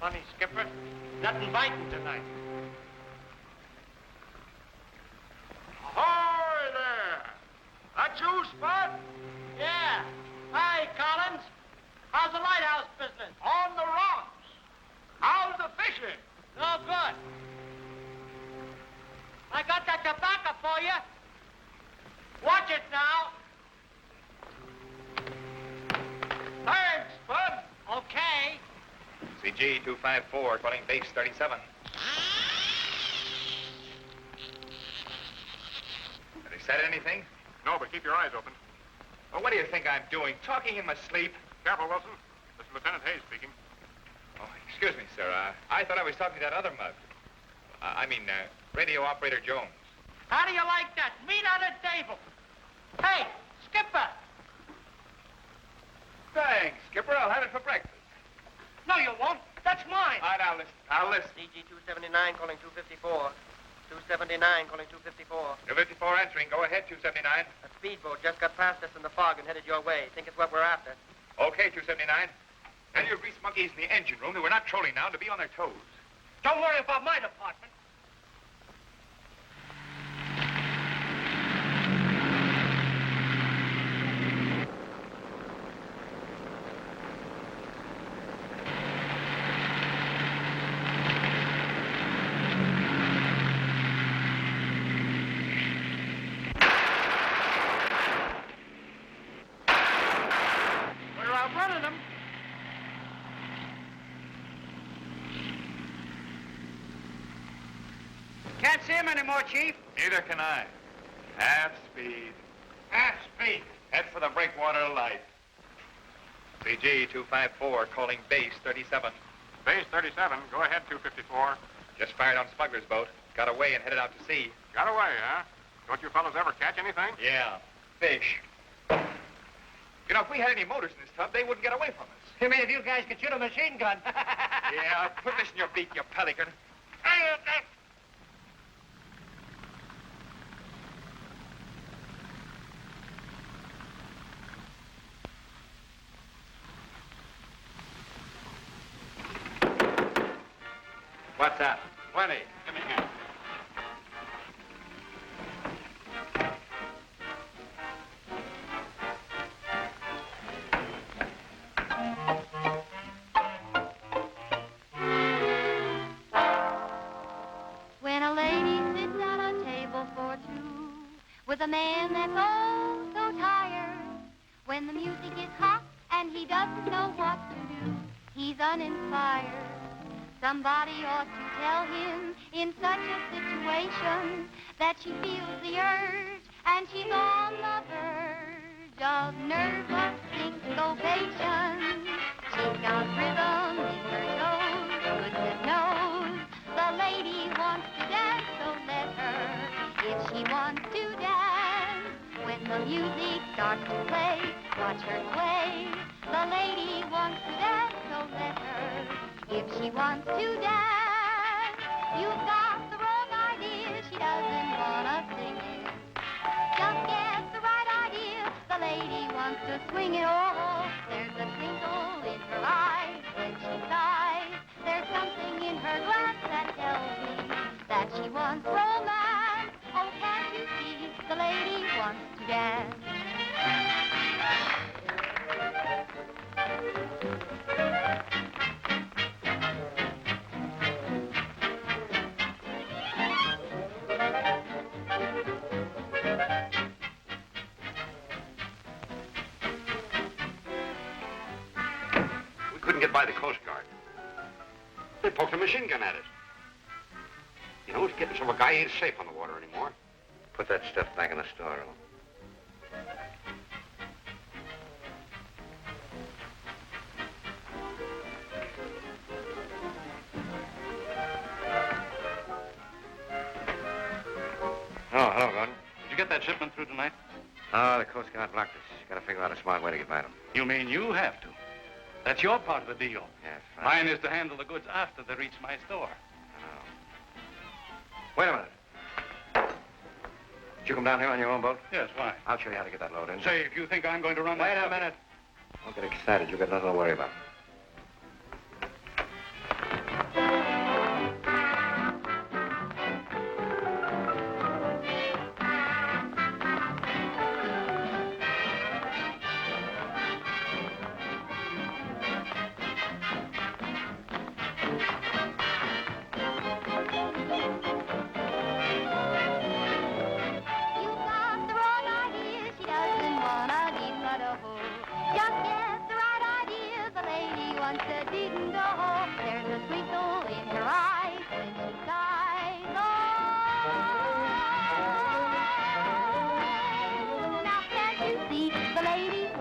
funny, Skipper. Nothing biting tonight. Ahoy there! That you, Spud? Yeah. Hi, Collins. How's the lighthouse business? On the rocks. How's the fishing? No good. I got that tobacco for you. Watch it now. Thanks, Spud. Okay. CG 254, calling base 37. Have they said anything? No, but keep your eyes open. Well, what do you think I'm doing? Talking in my sleep? Careful, Wilson. This is Lieutenant Hayes speaking. Oh, excuse me, sir. I thought I was talking to that other mug. Radio operator Jones. How do you like that? Meat on the table. Hey, Skipper. Thanks, Skipper. I'll have it for breakfast. No, you won't. That's mine. All right, I'll listen. I'll listen. DG 279 calling 254. 279 calling 254. 254 answering. Go ahead, 279. A speedboat just got past us in the fog and headed your way. Think it's what we're after. Okay, 279. Tell your grease monkeys in the engine room that we're not trolling now to be on their toes. Don't worry about my department. Can't see him anymore, Chief. Neither can I. Half speed. Half speed. Head for the breakwater light. CG 254 calling base 37. Base 37. Go ahead, 254. Just fired on Smuggler's boat. Got away and headed out to sea. Got away, huh? Don't you fellas ever catch anything? Yeah, fish. You know, if we had any motors in this tub, they wouldn't get away from us. You mean if you guys could shoot a machine gun? Yeah, put this in your beak, you pelican. What's that? 20. Give me here. When a lady sits at a table for two with a man that's oh so tired, when the music is hot and he doesn't know what to do, he's uninspired. Somebody ought to tell him in such a situation that she feels the urge and she's on the verge of nervous syncopation. She's got rhythm in her toes, goodness knows. The lady wants to dance, so let her, if she wants to dance. When the music starts to play, watch her sway. The lady wants to dance, so let her. If she wants to dance, you've got the wrong idea. She doesn't want to sing it. Just get the right idea. The lady wants to swing it all. There's a twinkle in her eyes when she sighs. There's something in her glance that tells me that she wants romance. Oh, can't you see? The lady wants to dance. Couldn't get by the Coast Guard. They poked a machine gun at it. You know, it's getting so a guy ain't safe on the water anymore. Put that stuff back in the storeroom. Oh, hello, Gordon. Did you get that shipment through tonight? Oh, the Coast Guard blocked us. Got to figure out a smart way to get by them. You mean you have to? That's your part of the deal. Yes, fine. Mine is to handle the goods after they reach my store. Oh. Wait a minute. Did you come down here on your own boat? Yes, why? I'll show you how to get that load in. Say, if you think I'm going to run Wait that... a minute. Don't get excited. You've got nothing to worry about.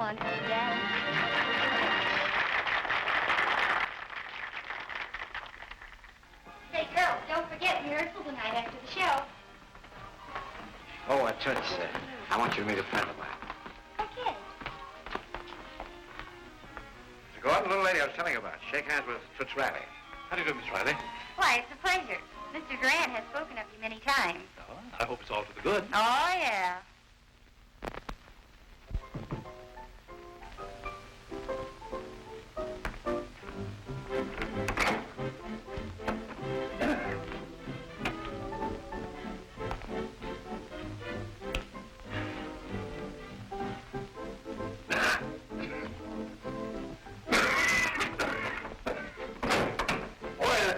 wants to dance. Say, girls, don't forget rehearsal tonight after the show. Oh, Toots, I want you to meet a friend of mine. Okay. Mr. Gordon, little lady I was telling you about. Shake hands with Toots Riley. How do you do, Miss Riley? Why, it's a pleasure. Mr. Durant has spoken of you many times. Oh, I hope it's all for the good. Oh, yeah.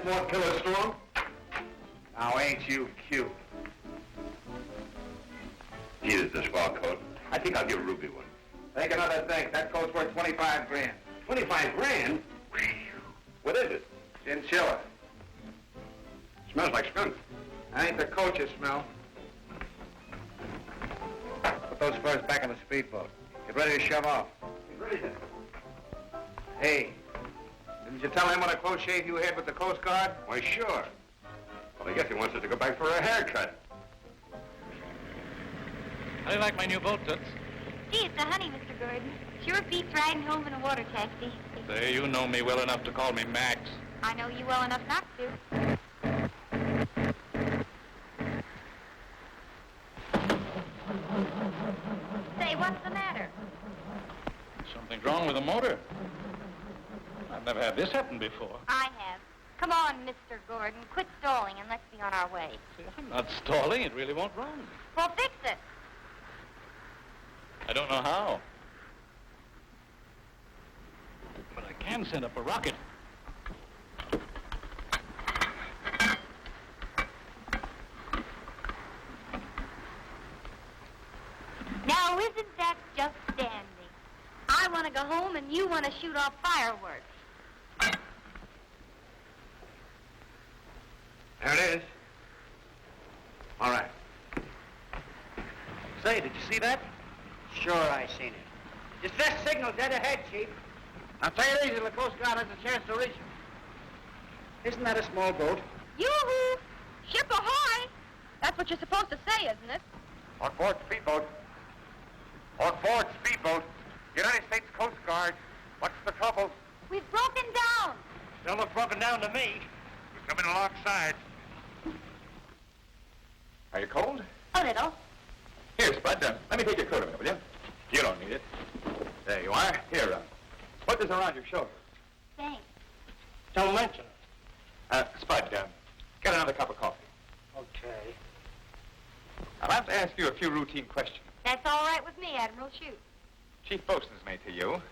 More killer storm? Now, ain't you cute? Gee, this is a swell coat. I think I'll give Ruby one. Think another thing. That coat's worth 25 grand. 25 grand? What is it? Chinchilla. Smells like skunk. That ain't the coat you smell. Put those furs back in the speedboat. Get ready to shove off. Get ready then. Hey. Didn't you tell him what a close shave you had with the Coast Guard? Why, sure. Well, I guess he wants us to go back for a haircut. How do you like my new boat, Toots? Gee, it's a honey, Mr. Gordon. Sure beats riding home in a water taxi. Say, you know me well enough to call me Max. I know you well enough not to. Say, what's the matter? Something's wrong with the motor. I've never had this happen before. I have. Come on, Mr. Gordon. Quit stalling and let's be on our way. See, I'm not stalling. It really won't run. Well, fix it. I don't know how. But I can send up a rocket. Now, isn't that just dandy? I want to go home and you want to shoot off fireworks. There it is. All right. Say, did you see that? Sure, I seen it. Distress signal dead ahead, Chief. Now, take it easy. The Coast Guard has a chance to reach it. Isn't that a small boat? Yoo-hoo! Ship ahoy! That's what you're supposed to say, isn't it? On board Speedboat. On board Speedboat. United States Coast Guard. What's the trouble? We've broken down. Don't look broken down to me. We're coming alongside. Are you cold? A little. Here, Spud, let me take your coat a minute, will you? You don't need it. There you are. Here, put this around your shoulder. Thanks. Don't mention it. Spud, get another cup of coffee. Okay. I'll have to ask you a few routine questions. That's all right with me, Admiral. Shoot. Chief Bosun's mate to you.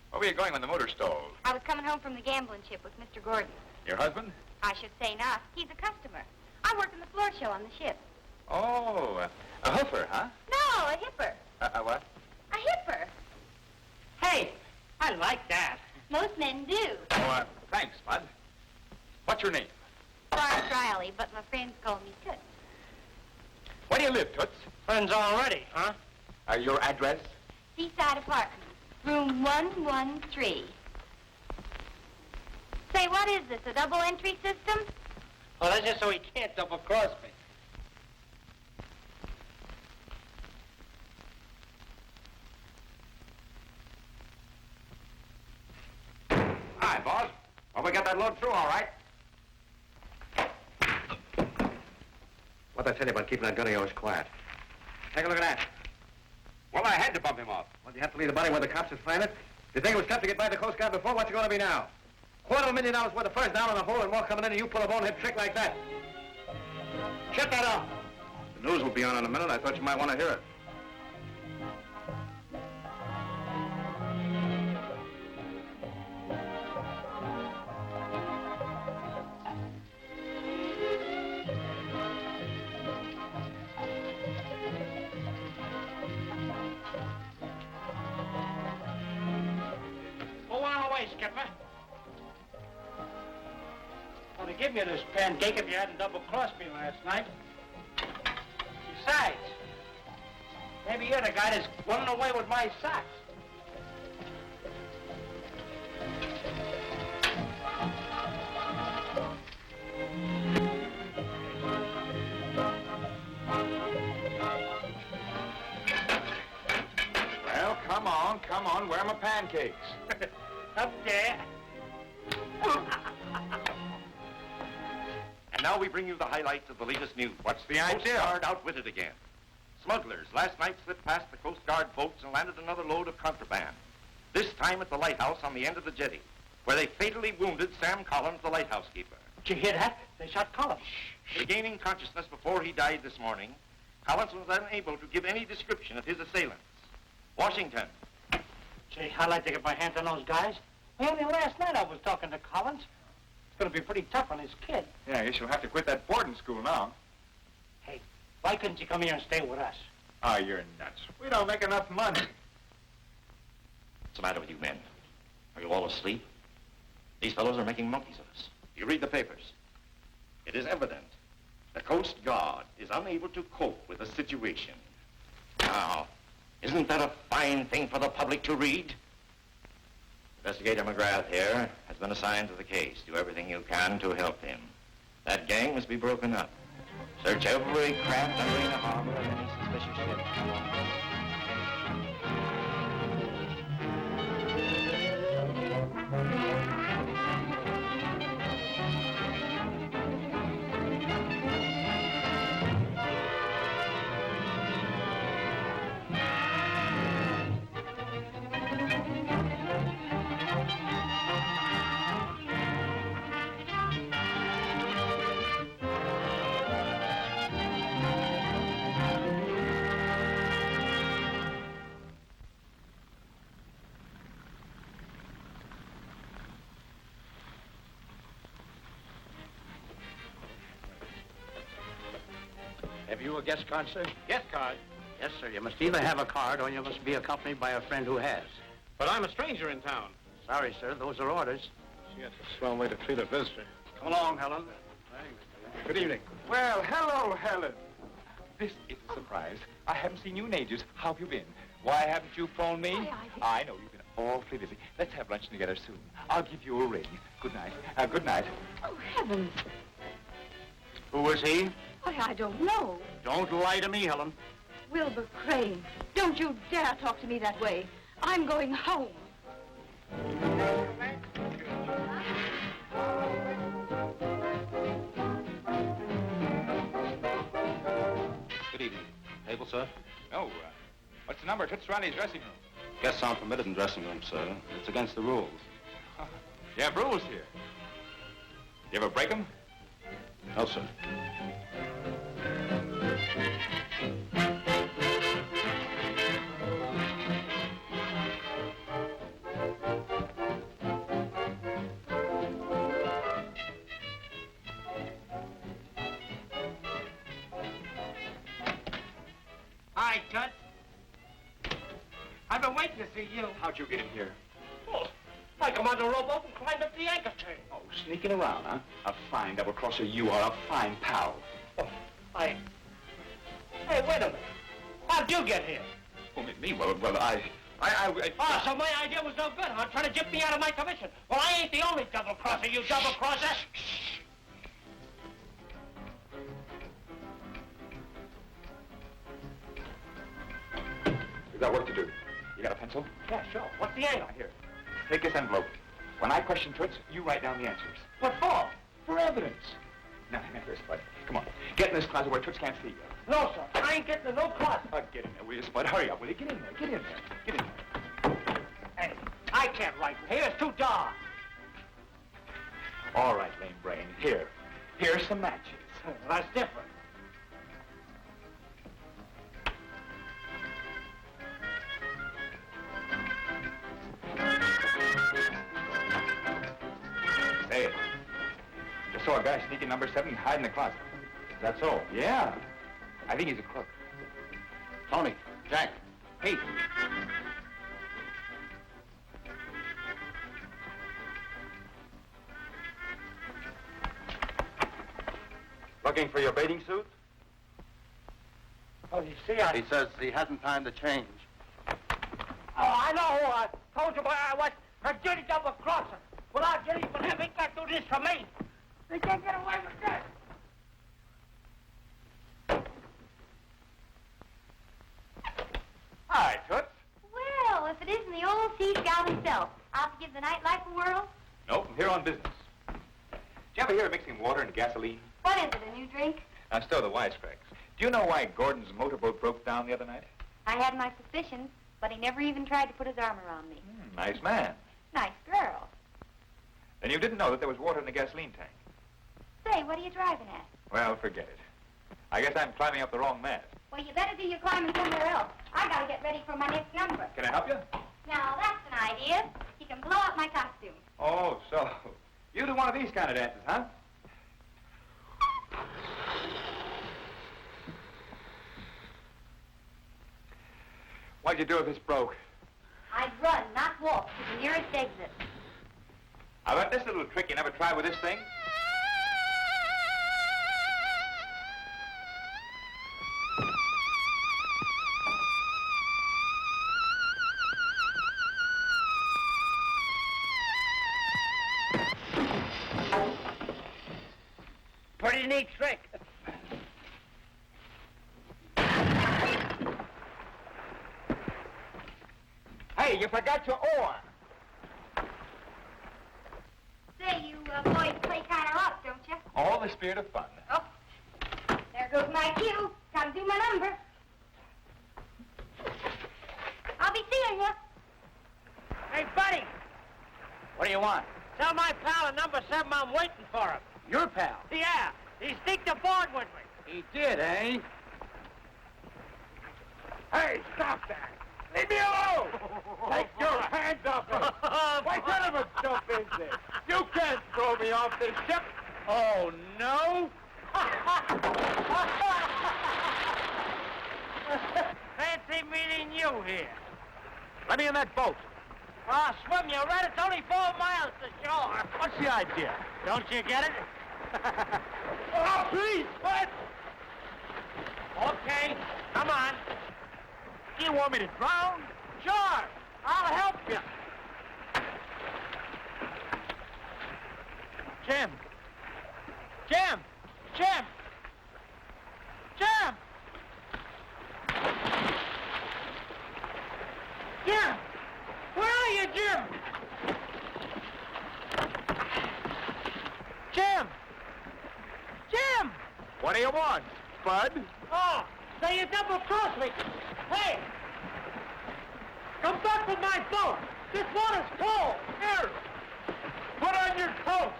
Where were you going when the motor stalled? I was coming home from the gambling ship with Mr. Gordon. Your husband? I should say not. He's a customer. I work in the floor show on the ship. Oh, a hoofer, huh? No, a hipper. What? A hipper. Hey, I like that. Most men do. Oh, thanks, Spud. What's your name? Florence Riley, but my friends call me Toots. Where do you live, Toots? Friends already, huh? Your address? Seaside Apartments, room 113. Say, what is this, a double entry system? Well, that's just so he can't double-cross me. Hi, boss. Well, we got that load through all right. What'd I tell you about keeping that gun of yours quiet? Take a look at that. Well, I had to bump him off. Well, do you have to leave the body where the cops would find it? Do you think it was tough to get by the Coast Guard before? What's it going to be now? $250,000 worth of furs down in the hole and more coming in, and you pull a bonehead trick like that. Shut that off. The news will be on in a minute. I thought you might want to hear it. Go on away, Skipper. Well, to give you this pancake if you hadn't double-crossed me last night. Besides, maybe you're the guy that's running away with my socks. Come on, where are my pancakes? Up there. And now we bring you the highlights of the latest news. What's the Coast idea? Guard outwitted again. Smugglers last night slipped past the Coast Guard boats and landed another load of contraband. This time at the lighthouse on the end of the jetty, where they fatally wounded Sam Collins, the lighthouse keeper. Did you hear that? They shot Collins. Regaining consciousness before he died this morning, Collins was unable to give any description of his assailants. Washington. Gee, I'd like to get my hands on those guys. Only last night I was talking to Collins. It's going to be pretty tough on his kid. Yeah, I guess you'll have to quit that boarding school now. Hey, why couldn't you come here and stay with us? Oh, you're nuts. We don't make enough money. What's the matter with you men? Are you all asleep? These fellows are making monkeys of us. You read the papers. It is evident the Coast Guard is unable to cope with the situation. Now, isn't that a fine thing for the public to read? Investigator McGrath here has been assigned to the case. Do everything you can to help him. That gang must be broken up. Search every craft entering the harbor of any suspicious ship. Have you a guest card, sir? Guest card. Yes, sir. You must either have a card or you must be accompanied by a friend who has. But I'm a stranger in town. Sorry, sir. Those are orders. Gee, that's a swell way to treat a visitor. Come along, Helen. Good evening. Well, hello, Helen. This is a surprise. I haven't seen you in ages. How have you been? Why haven't you phoned me? I know you've been awfully busy. Let's have lunch together soon. I'll give you a ring. Good night. Good night. Oh, heavens. Who was he? Why, I don't know. Don't lie to me, Helen. Wilbur Crane. Don't you dare talk to me that way. I'm going home. Good evening. Table, sir? No, what's the number? Toots Riley's dressing room. Guests aren't permitted in dressing rooms, sir. It's against the rules. You have rules here. You ever break them? No, sir. Hi, Tut. I've been waiting to see you. How'd you get in here? Oh, I come on the rowboat and climbed up the anchor chain. Oh, sneaking around, huh? A fine double-crosser you are, a fine pal. Oh, Hey, wait a minute. How'd you get here? Oh, me? Well, I... Oh, so my idea was no good, huh? Trying to jip me out of my commission. Well, I ain't the only double-crosser, you double-crosser. You got work to do. You got a pencil? Yeah, sure. What's the angle? Here. Take this envelope. When I question Toots, you write down the answers. What for? For evidence. Now, here, Spud. Come on. Get in this closet where Toots can't see you. No, sir. I ain't getting in no closet. Get in there, will you, Spud? Hurry up, will you? Get in there. Get in there. Get in there. Hey, I can't write here. It's too dark. All right, lame brain. Here. Here's some matches. That's different. Say it. Just saw a guy sneaking number 7 hide in the closet. Is that so? Yeah. I think he's a crook. Tony, Jack, Pete. Looking for your bathing suit? Oh, you see, He says he hasn't time to change. Oh, I know. I told you I was a dirty double-crosser. Without getting even him, he can't do this for me. They can't get away with this. Hi, Toots. Well, a Out to give the nightlife a whirl? Nope, I'm here on business. Did you ever hear of mixing water into gasoline? What is it, a new drink? Now, stow the wisecracks. Do you know why Gordon's motorboat broke down the other night? I had my suspicions, but he never even tried to put his arm around me. Nice man. Nice girl. Then you didn't know that there was water in the gasoline tank? Say, what are you driving at? Well, forget it. I guess I'm climbing up the wrong mast. Well, you better do your climbing somewhere else. I gotta get ready for my next number. Can I help you? Now, that's an idea. You can blow up my costume. Oh, so you do one of these kind of dances, huh? What'd you do if this broke? I'd run, not walk, to the nearest exit. I bet this little trick you never tried with this thing. Pretty neat trick. Hey, you forgot your oar. Say, you boys play kind of rough, don't you? All in the spirit of fun. Oh, there goes my cue. Time to do my number. I'll be seeing you. Hey, buddy, What do you want? tell my pal at number 7 I'm waiting for him. Your pal. Yeah, he sneaked aboard with me. He did, eh? Hey, stop that! Leave me alone! Take your hands off me! Why son of a jump is this? You can't throw me off this ship! Oh, no? Fancy meeting you here. Let me in that boat. Ah, swim, you rat. It's only 4 miles to shore. What's the idea? Don't you get it? Oh, please! What? Okay, come on. You want me to drown? Sure, I'll help you. Jim! Jim! Jim! Jim! Jim! Where are you, Jim? Jim! Jim! What do you want, Spud? Oh, so you double-crossed me. Hey! Come back with my boat. This water's cold. Here! Put on your coat!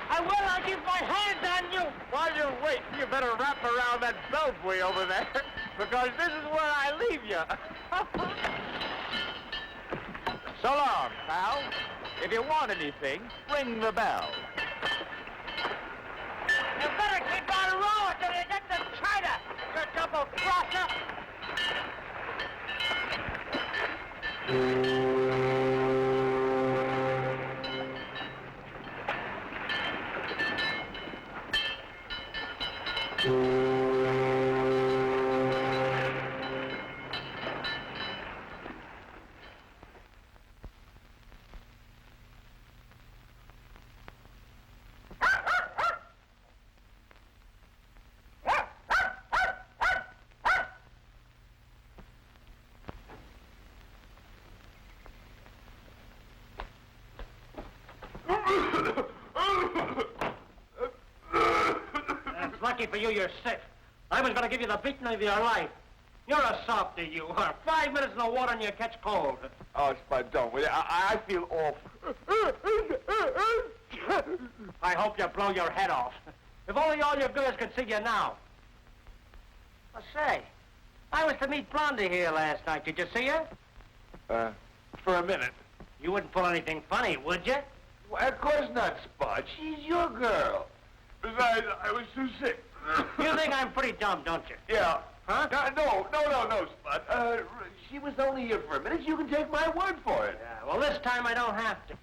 I will. I'll give my hands on you. While you're waiting, you better wrap around that belfry over there, because this is where I leave you. So long, pal. If you want anything, ring the bell. You better keep on rowing till you get to China, you double-crosser. It's lucky for you you're sick. I was going to give you the beating of your life. You're a softy, you are. 5 minutes in the water and you catch cold. Oh, Spud, don't, will you? I feel awful. I hope you blow your head off. If only all your girls could see you now. I say, I was to meet Blondie here last night. Did you see her? For a minute. You wouldn't pull anything funny, would you? Well, of course not, Spud. She's your girl. Besides, I was too sick. You think I'm pretty dumb, don't you? Yeah. Huh? No, Spud. She was only here for a minute. You can take my word for it. Yeah, well, this time I don't have to.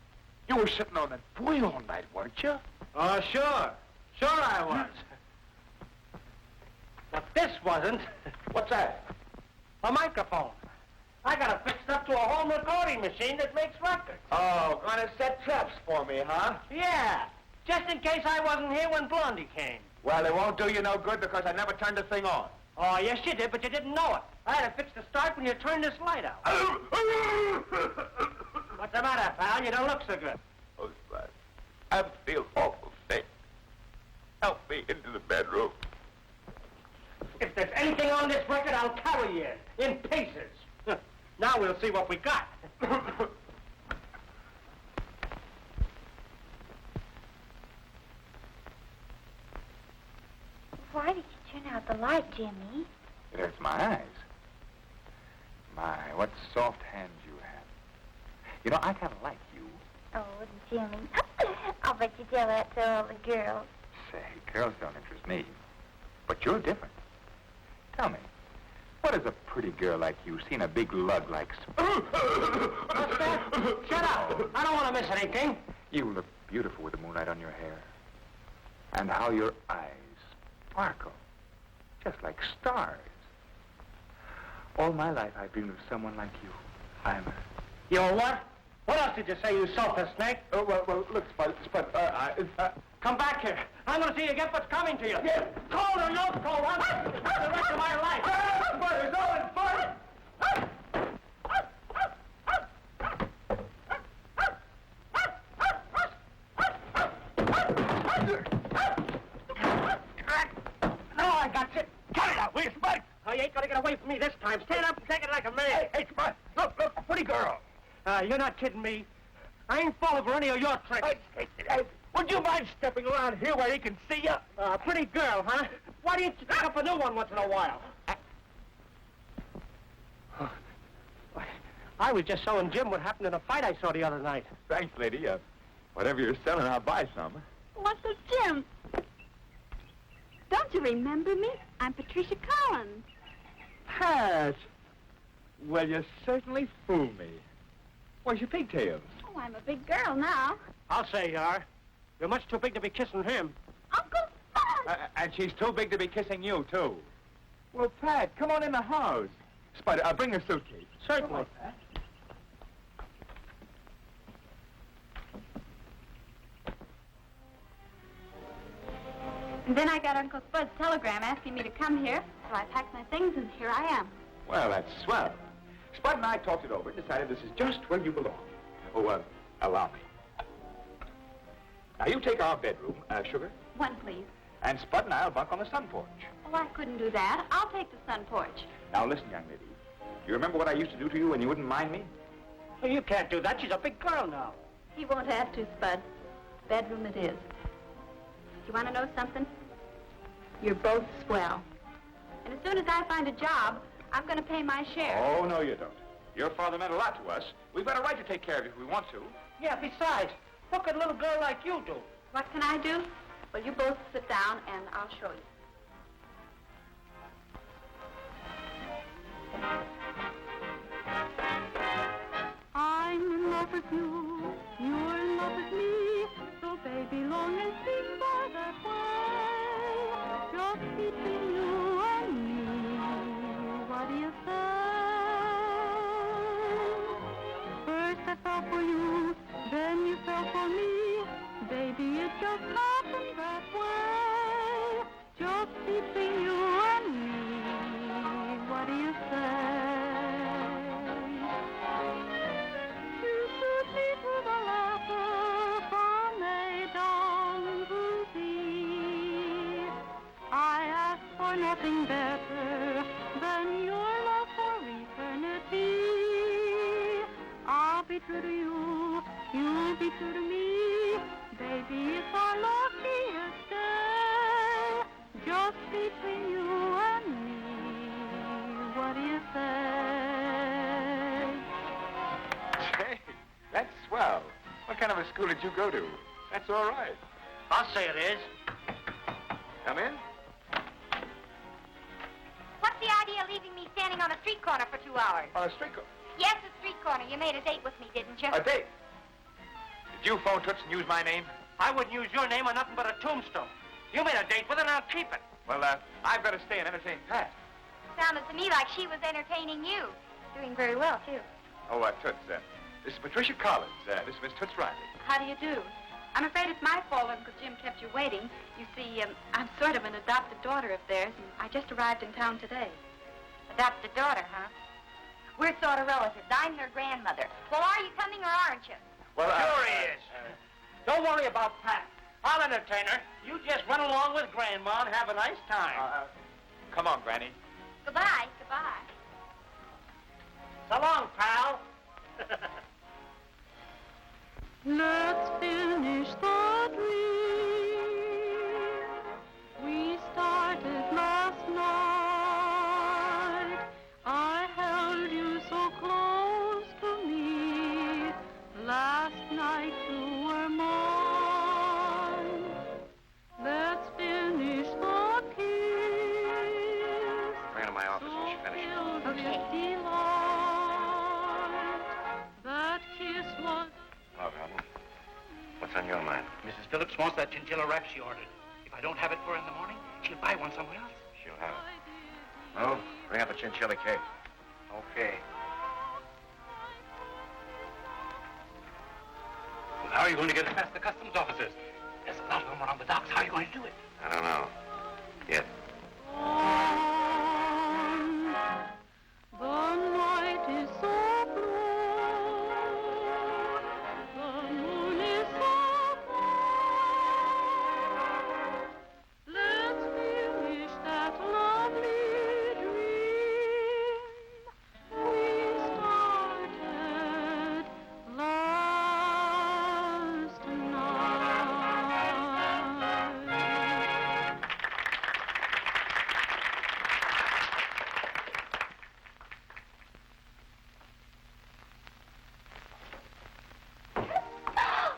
You were sitting on that boy all night, weren't you? Oh, sure. Sure I was. But this wasn't. What's that? A microphone. I got it fixed up to a home recording machine that makes records. Oh, going to set traps for me, huh? Yeah, just in case I wasn't here when Blondie came. Well, it won't do you no good because I never turned the thing on. Oh, yes, you did, but you didn't know it. I had it fixed to start when you turned this light out. What's the matter, pal? You don't look so good. Oh, Spud, I feel awful sick. Help me into the bedroom. If there's anything on this record, I'll carry you in pieces. Now we'll see what we got. Why did you turn out the light, Jimmy? It hurts my eyes. My, what soft hands you have. You know, I kind of like you. Oh, Jimmy. I'll bet you tell that to all the girls. Say, girls don't interest me. But you're different. Tell me, what has a pretty girl like you seen a big lug like... What's that? Shut up. I don't want to miss anything. You look beautiful with the moonlight on your hair. And how your eyes sparkle. Just like stars. All my life I've dreamed of someone like you, Hymer. You know what? What else did you say, you sulphur snake? Well, look, Spud, Come back here. I'm going to see you get what's coming to you. Yeah. Cold or no cold, huh? The rest of my life. Spud, it's all in fun. Now I got you. Cut it out, will you, Spud? Oh, you ain't going to get away from me this time. Stand up and take it like a man. Hey, Spud, look, a pretty girl. You're not kidding me. I ain't falling for any of your tricks. Hey, would you mind stepping around here where he can see you? Pretty girl, huh? Why don't you pick up a new one once in a while? I was just showing Jim what happened in a fight I saw the other night. Thanks, lady. Whatever you're selling, I'll buy some. What's up, Jim? Don't you remember me? I'm Patricia Collins. Pat! Well, you certainly fooled me. Where's your pigtails? Oh, I'm a big girl now. I'll say you are. You're much too big to be kissing him. Uncle Spud! And she's too big to be kissing you, too. Well, Pat, come on in the house. Spud, bring a suitcase. Certainly. And then I got Uncle Spud's telegram asking me to come here, so I packed my things and here I am. Well, that's swell. Spud and I talked it over and decided this is just where you belong. Oh, allow me. Now, you take our bedroom, Sugar, One, please. and Spud and I'll bunk on the sun porch. Oh, I couldn't do that. I'll take the sun porch. Now, listen, young lady. You remember what I used to do to you when you wouldn't mind me? Well, you can't do that. She's a big girl now. He won't have to, Spud. Bedroom it is. You want to know something? You're both swell. And as soon as I find a job, I'm going to pay my share. Oh, no, you don't. Your father meant a lot to us. We've got a right to take care of you if we want to. Yeah, besides, what could a little girl like you do? What can I do? Well, you both sit down and I'll show you. I'm in love with you, you're in love with me, so baby, long and sing by that way, just between you and me, what do you say? First I fell for you, then you fell for me, baby, it just happened that way, just between you and me, what do you say? Nothing better than your love for eternity. I'll be true to you, you'll be true to me. Baby, it's our luckiest day, just between you and me. What do you say? Say, that's swell. What kind of a school did you go to? That's all right. I'll say it is. Come in. What's the idea of leaving me standing on a street corner for 2 hours? On a street corner. Yes, a street corner. You made a date with me, didn't you? A date? Did you phone Toots and use my name? I wouldn't use your name on nothing but a tombstone. You made a date with her, now keep it. Well, I've got to stay and entertain Pat. Sounded to me like she was entertaining you. Doing very well, too. Oh, Toots, this is Patricia Collins. This is Miss Toots Riley. How do you do? I'm afraid it's my fault Uncle Jim kept you waiting. You see, I'm sort of an adopted daughter of theirs, and I just arrived in town today. Adopted daughter, huh? We're sort of relatives. I'm their grandmother. Well, are you coming or aren't you? Well, sure he is. Don't worry about Pat. I'll entertain her. You just run along with Grandma and have a nice time. Come on, Granny. Goodbye. Goodbye. So long, pal. Let's finish the dream we started last night. I held you so close to me. Last night you were mine. Let's finish the kiss. Bring her to my office when she finishes. Okay. Delight. That kiss was... Oh, Weldon. What's on your mind? Mrs. Phillips wants that chinchilla wrap she ordered. If I don't have it for her in the morning, she'll buy one somewhere else. She'll have it. Oh, bring up a chinchilla cake. Okay. Well, how are you going to get it past the customs officers? There's a lot of them around the docks. How are you going to do it? I don't know. Yet. The night is so blue, the moon is so bright. Let's finish that lovely dream we started last night.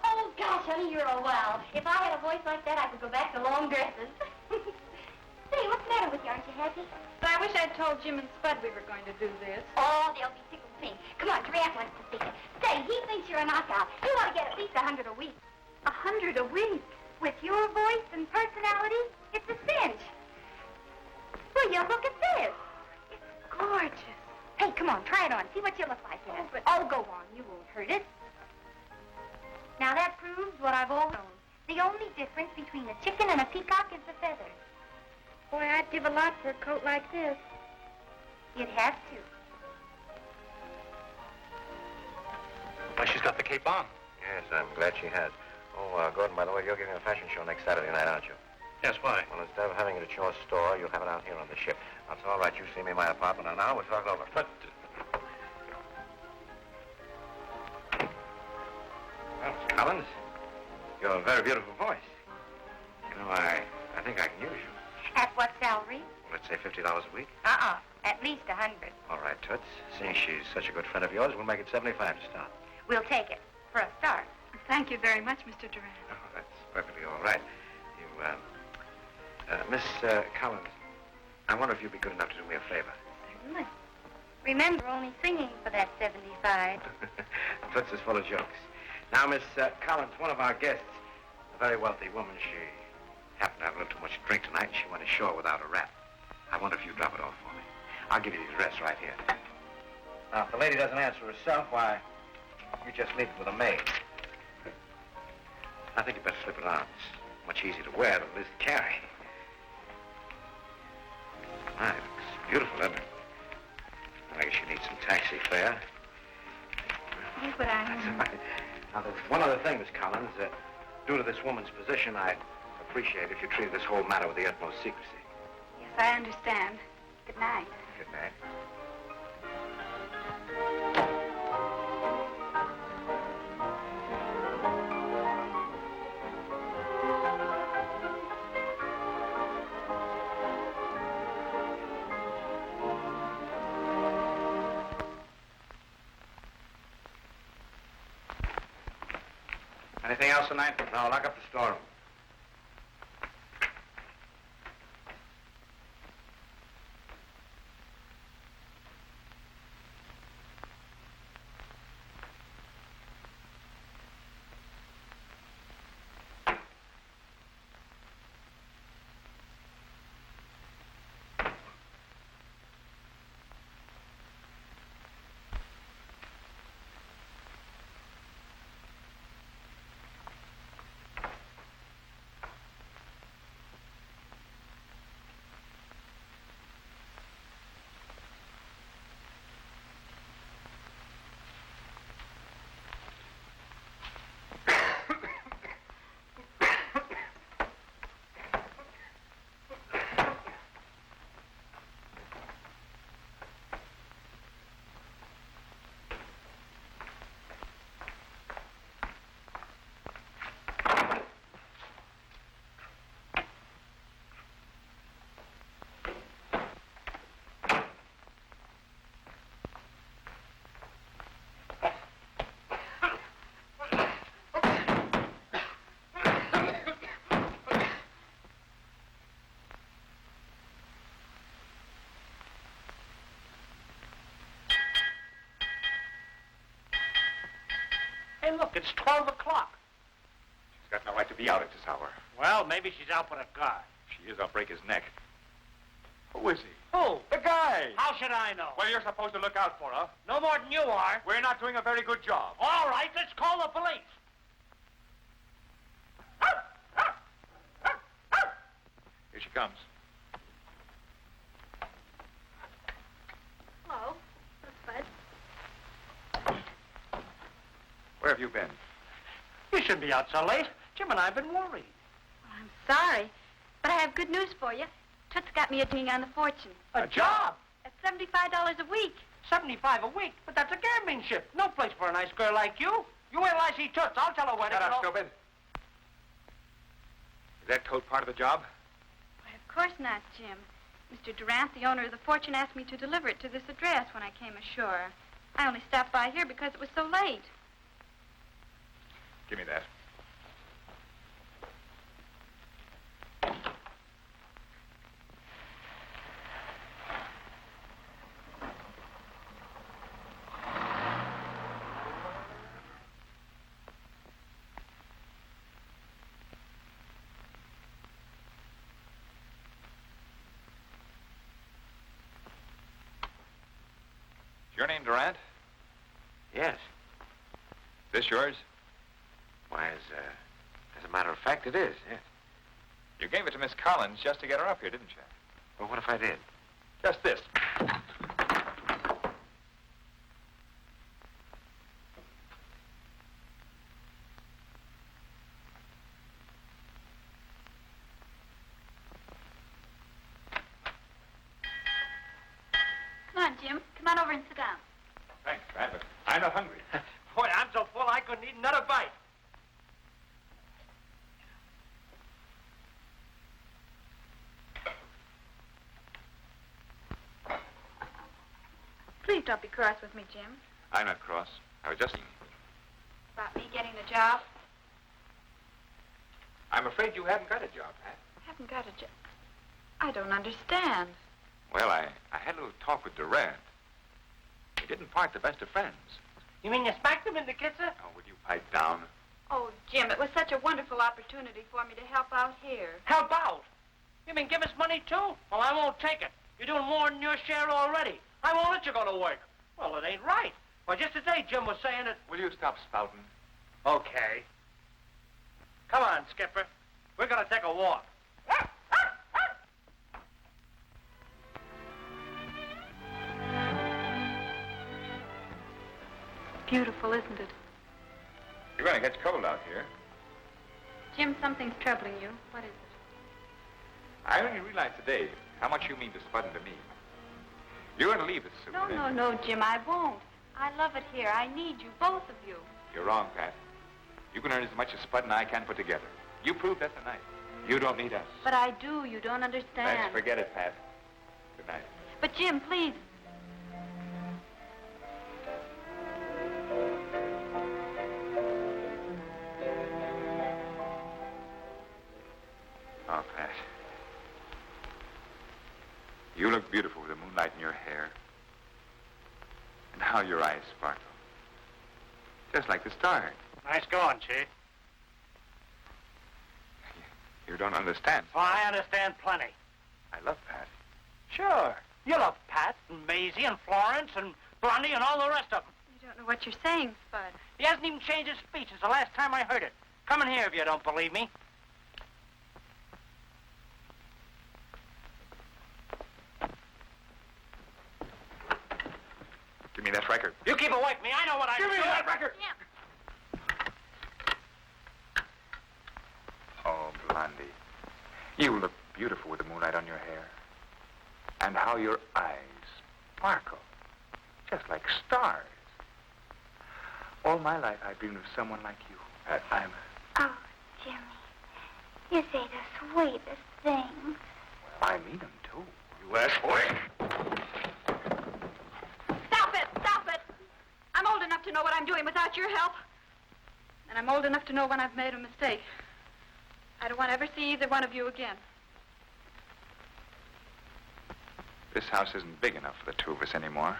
Oh, gosh, honey, you're a wow. If I had a voice like that, I could go back to long dresses. Say, what's the matter with you? Aren't you happy? But I wish I'd told Jim and Spud we were going to do this. Oh, they'll be tickled pink. Come on, Durant wants to see it. Say, he thinks you're a knockout. You ought to get at least 100 a week. 100 a week? With your voice and personality? It's a cinch. Will you look at this? It's gorgeous. Hey, come on, try it on. See what you look like in it. Oh, go on. You won't hurt it. Now, that proves what I've always known. The only difference between a chicken and a peacock is the feathers. Boy, I'd give a lot for a coat like this. You'd have to. Why, she's got the cape on. Yes, I'm glad she has. Oh, Gordon, by the way, you're giving a fashion show next Saturday night, aren't you? Yes, why? Well, instead of having it at your store, you'll have it out here on the ship. That's all right. You see me in my apartment, and now we'll talk over. But... Well, Miss Collins, you have a very beautiful voice. You know, I think I can use you. At what salary? Let's say $50 a week. At least 100. All right, Toots. Seeing she's such a good friend of yours, we'll make it 75 to start. We'll take it. For a start. Thank you very much, Mr. Durant. Oh, that's perfectly all right. You, Miss Collins, I wonder if you'd be good enough to do me a favor. Certainly. Remember, only singing for that 75. Toots is full of jokes. Now, Miss Collins, one of our guests, a very wealthy woman, she happened to have a little too much to drink tonight, and she went ashore without a wrap. I wonder if you drop it off for me. I'll give you the address right here. Now, if the lady doesn't answer herself, why, you just leave it with a maid. I think you better slip it on. It's much easier to wear than it is to carry. My, it looks beautiful, doesn't it? I guess you need some taxi fare. Here's what I That's mean. all right. Now, there's one other thing, Miss Collins. Due to this woman's position, I'd appreciate if you treated this whole matter with the utmost secrecy. Yes, I understand. Good night. Good night. Anything else tonight? No, lock up the storeroom. look, it's 12 o'clock. She's got no right to be out at this hour. Well, maybe she's out with a guy. If she is, I'll break his neck. Who is he? Who? The guy! How should I know? Well, you're supposed to look out for her. No more than you are. We're not doing a very good job. All right, let's call the police. Here she comes. Hello. That's Bud. Where have you been? You shouldn't be out so late. Jim and I have been worried. Well, I'm sorry, but I have good news for you. Toots got me a ding on the fortune. A job? At $75 a week. 75 a week? But that's a gambling ship. No place for a nice girl like you. You wait till I see Toots. I'll tell her where to Shut go. up, stupid. Is that coat part of the job? Why, of course not, Jim. Mr. Durant, the owner of the fortune, asked me to deliver it to this address when I came ashore. I only stopped by here because it was so late. Give me that. Your name Durant? Yes. This yours? Why, as a matter of fact, it is, yes. You gave it to Miss Collins just to get her up here, didn't you? Well, what if I did? Just this. Come on, Jim. Come on over and sit down. Thanks, Pat, but I'm not hungry. Boy, I'm so full I couldn't eat another bite. Please don't be cross with me, Jim. I'm not cross. I was just... About me getting the job. I'm afraid you haven't got a job, Pat. I haven't got a job. I don't understand. Well, I had a little talk with Durant. We didn't part the best of friends. You mean you smacked him in the kisser? Oh, would you pipe down? Oh, Jim, it was such a wonderful opportunity for me to help out here. Help out? You mean give us money, too? Well, I won't take it. You're doing more than your share already. I won't let you go to work. Well, it ain't right. Well, just today, Jim was saying that... Will you stop spouting? Okay. Come on, Skipper. We're gonna take a walk. Beautiful, isn't it? You're going to get cold out here. Jim, something's troubling you. What is it? I only realized today how much you mean to Spud and to me. You're going to leave us soon. No, Jim, I won't. I love it here. I need you, both of you. You're wrong, Pat. You can earn as much as Spud and I can put together. You proved that tonight. You don't need us. But I do. You don't understand. Let's forget it, Pat. Good night. But, Jim, please. Oh, Pat. You look beautiful with the moonlight in your hair. And how your eyes sparkle. Just like the stars. Nice going, Chief. You don't understand. Oh, I understand plenty. I love Pat. Sure. You love Pat and Maisie and Florence and Blondie and all the rest of them. You don't know what you're saying, Spud. He hasn't even changed his speech since the last time I heard it. Come in here if you don't believe me. Give me that record. You keep away from me. I know what I'm doing. Give me that record. Jim. Oh, Blondie. You look beautiful with the moonlight on your hair. And how your eyes sparkle. Just like stars. All my life I've dreamed of someone like you. Pat Hymer. Oh, Jimmy, you say the sweetest things. Well, I mean them, too. You assboy. Stop it! Stop it! I'm old enough to know what I'm doing without your help. And I'm old enough to know when I've made a mistake. I don't want to ever see either one of you again. This house isn't big enough for the two of us anymore.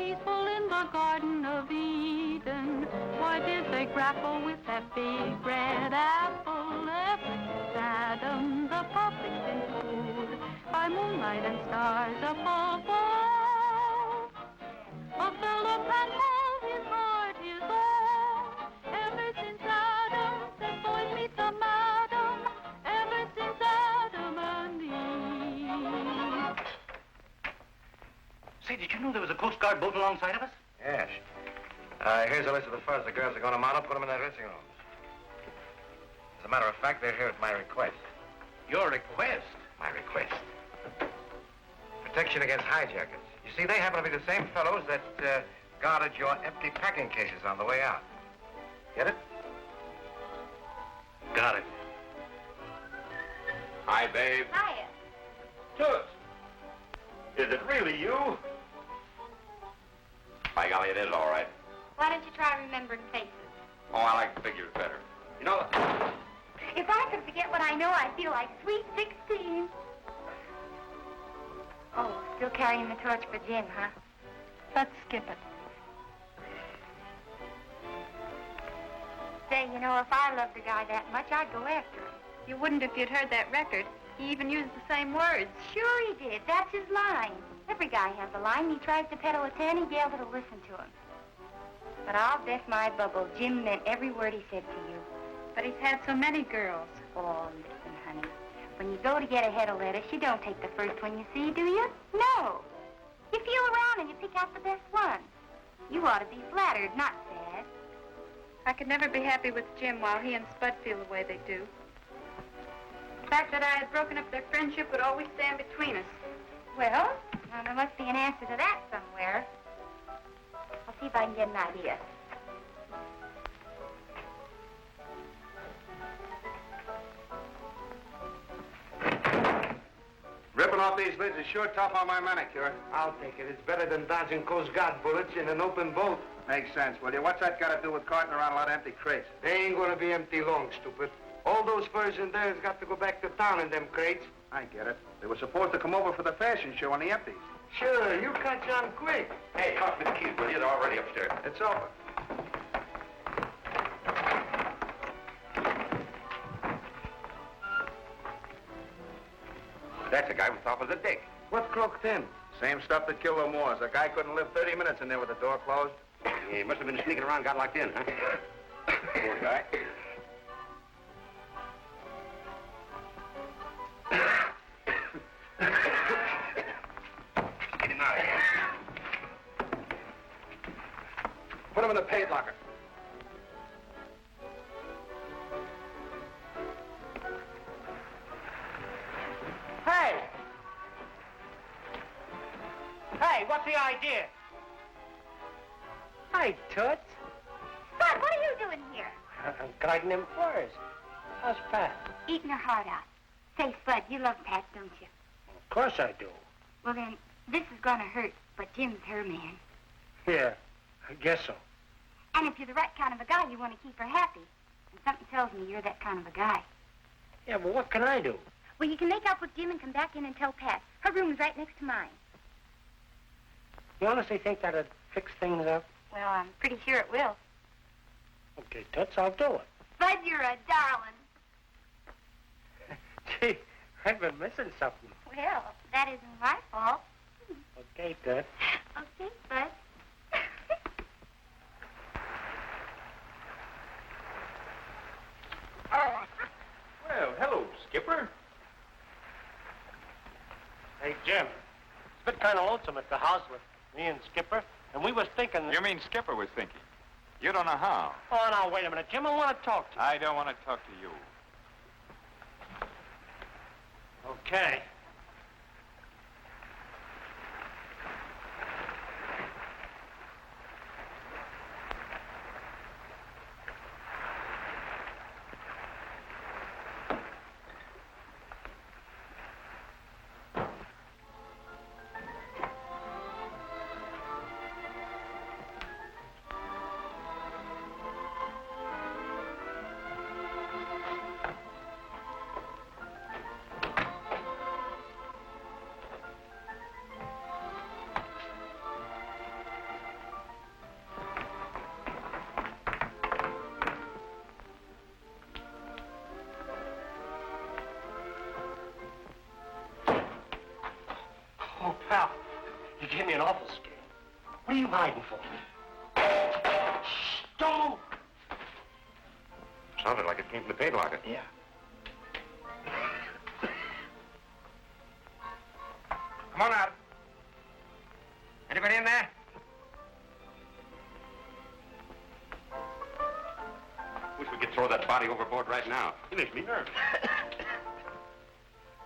peaceful in the Garden of Eden. Why did they grapple with that big red apple? Ever since Adam, the public's been fooled by moonlight and stars above all. A fellow can hold his heart his own. Ever since Adam, said boys meet the madam. Ever since Adam and Eve. Say, did you know there was a Coast Guard boat alongside of us? Yes. Here's a list of the fellas the girls are going to mount up, put them in their dressing rooms. As a matter of fact, they're here at my request. Your request? My request. Protection against hijackers. You see, they happen to be the same fellows that guarded your empty packing cases on the way out. Get it? Got it. Hi, babe. Hiya. Toots. Is it really you? By golly, it is all right. Why don't you try remembering faces? Oh, I like figures better. You know, If I could forget what I know, I'd feel like sweet 16. Oh, still carrying the torch for Jeanne, huh? Let's skip it. Say, you know, if I loved a guy that much, I'd go after him. You wouldn't if you'd heard that record. He even used the same words. Sure he did. That's his line. Every guy has a line. He tries to peddle it to any gal that'll listen to him. But I'll bet my bubble Jim meant every word he said to you. But he's had so many girls. Oh, listen, honey. When you go to get a head of lettuce, you don't take the first one you see, do you? No. You feel around and you pick out the best one. You ought to be flattered, not sad. I could never be happy with Jim while he and Spud feel the way they do. The fact that I had broken up their friendship would always stand between us. Well, now there must be an answer to that somewhere. I'll see if I can get an idea. Ripping off these lids is sure tough on my manicure. I'll take it. It's better than dodging Coast Guard bullets in an open boat. Makes sense, will you? What's that got to do with carting around a lot of empty crates? They ain't going to be empty long, stupid. All those furs in there has got to go back to town in them crates. I get it. They were supposed to come over for the fashion show on the empties. Sure, you catch on quick. hey, toss me the keys, will you? They're already upstairs. It's over. That's a guy we thought was a dick. What croaked him? Same stuff that killed the Moors. A guy couldn't live 30 minutes in there with the door closed. He must have been sneaking around, got locked in, huh? Poor guy. Get him out of here. Put him in the paint locker. Hey! Hey, what's the idea? Hi, Toots. Spud, what are you doing here? I'm guarding them furs. How's Pat? Eating her heart out. Say, Spud, you love Pat, don't you? Of course I do. Well, then, this is gonna hurt, but Jim's her man. Yeah, I guess so. And if you're the right kind of a guy, you want to keep her happy. And something tells me you're that kind of a guy. Yeah, but what can I do? Well, you can make up with Jim and come back in and tell Pat. Her room is right next to mine. You honestly think that'd fix things up? Well, I'm pretty sure it will. Okay, Toots, I'll do it. Spud, you're a darling. Gee, I've been missing something. Well, that isn't my fault. Okay, Toots. Okay, Spud. Well, hello, Skipper. Hey, Jim. It's been kind of lonesome at the house with me and Skipper, and we was thinking that... You mean Skipper was thinking? You don't know how. Oh, now, wait a minute, Jim. I want to talk to you. I don't want to talk to you. Okay. hiding for? Shh, don't move. Sounded like it came from the paint locker. Yeah. Come on out. Anybody in there? Wish we could throw that body overboard right now. He makes me nervous.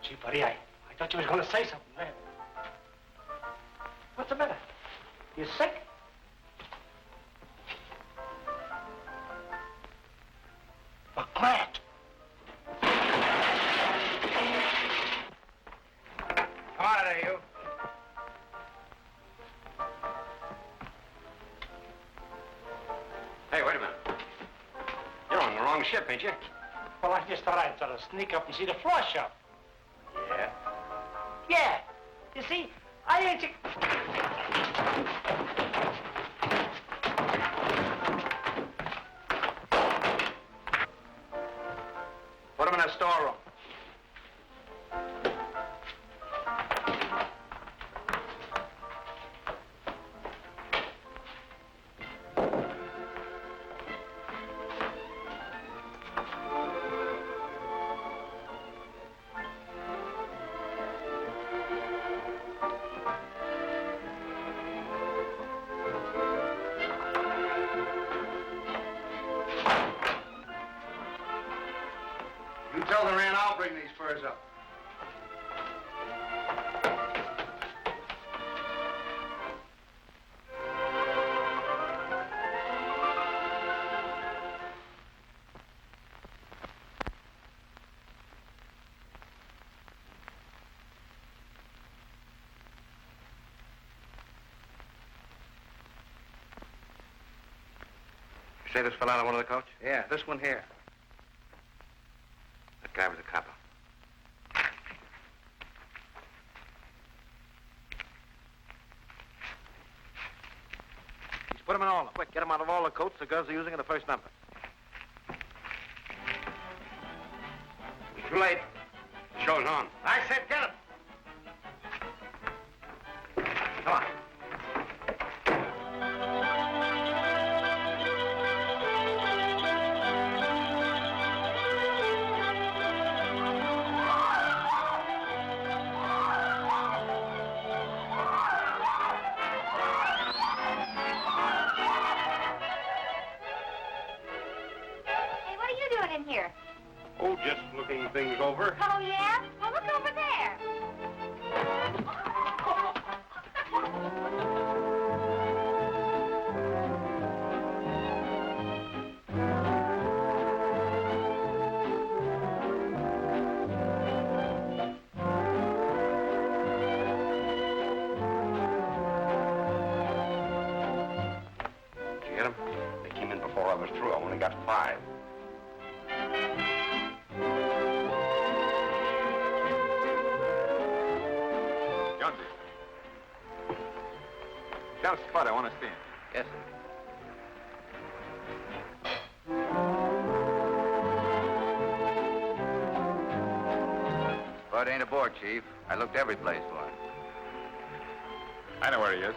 Gee, buddy, I thought you was going to say something, man. What's the matter? You sick? But Grant! Come out of there, you. Hey, wait a minute. You're on the wrong ship, ain't you? Well, I just thought I'd sort of sneak up and see the floor show. Yeah. Yeah. You see, I ain't... Put him in a storeroom. You tell Durant I'll bring these furs up. You say this fell out of one of the coats? Yeah, this one here. That guy was a copper. He's put them in all of them. Quick, get them out of all the coats the girls are using in the first number. It's too late. The show's on. I said get them. Come on. Hey, what are you doing in here? Oh, just looking things over. Oh, yeah? Well, look over there. Did you get them? They came in before I was through. I only got 5. Jonesy. Down Spud, I want to see him. Yes, sir. Spud ain't aboard, Chief. I looked every place for him. I know where he is.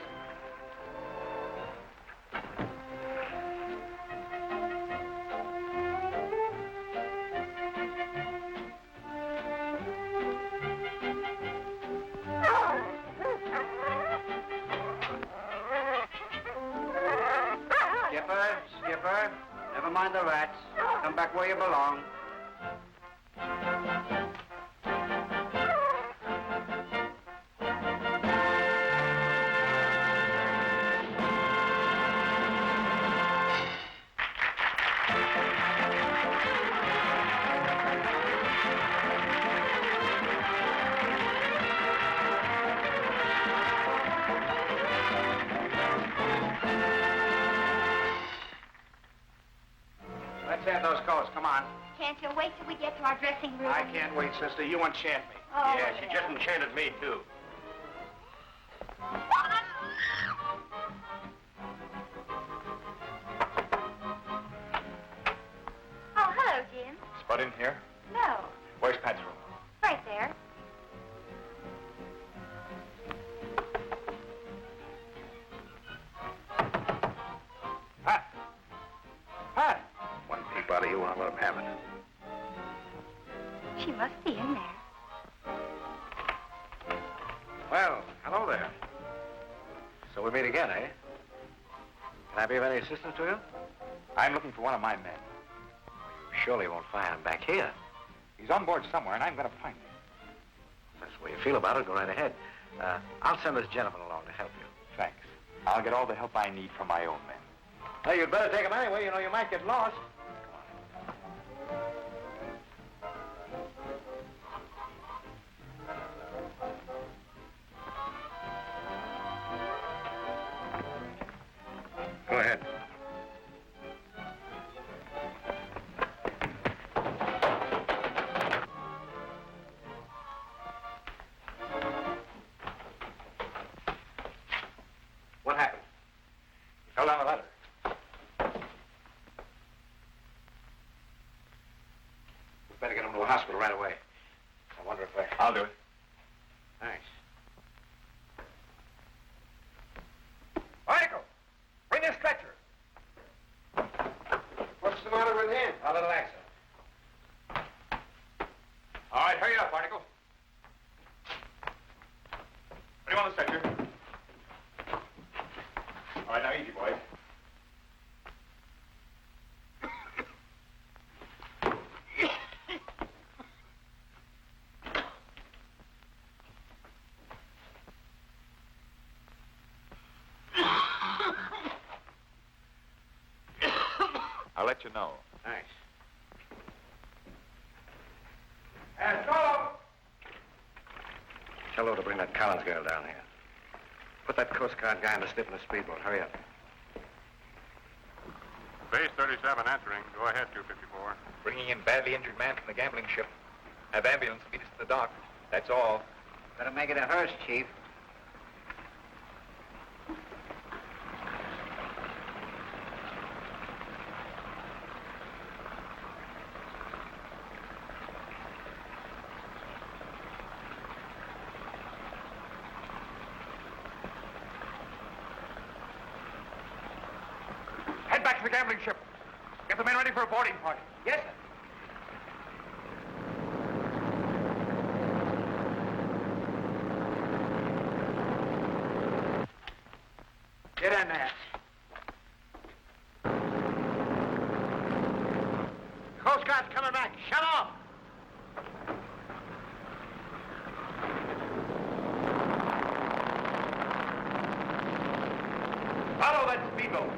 Skipper, never mind the rats. Come back where you belong. Let's have those coats. Come on. Can't you wait till we get to our dressing room? I can't wait, sister. You enchant me. Oh, Yeah, she just enchanted me, too. Oh, hello, Jim. Spud in here? No. Where's Pat's room? Right there. do, I'll let him have it. She must be in there. Well, hello there. So we meet again, eh? Can I be of any assistance to you? I'm looking for one of my men. You surely won't find him back here. He's on board somewhere, and I'm going to find him. That's the way you feel about it. Go right ahead. I'll send this gentleman along to help you. Thanks. I'll get all the help I need from my own men. Hey, you'd better take him anyway. You know, you might get lost. Go ahead. What happened? He fell down the ladder. We better get him to a hospital right away. I wonder if I'll do it. Thanks. Article! Bring a stretcher. What's the matter with him? A little accident. All right, hurry up, Article. Put him on the stretcher. All right, now easy, boys. I'll let you know. Thanks. And Solo! Tell Lou to bring that Collins girl down here. Put that Coast Guard guy in the slip in the speedboat. Hurry up. Base 37 answering. Go ahead, 254. Bringing in badly injured man from the gambling ship. Have ambulance meet us to the dock. That's all. Better make it a hearse, Chief. Head back to the gambling ship. Get the men ready for a boarding party. Yes, sir. Get in there. Coast Guard's coming back. Shut off. Follow that speedboat.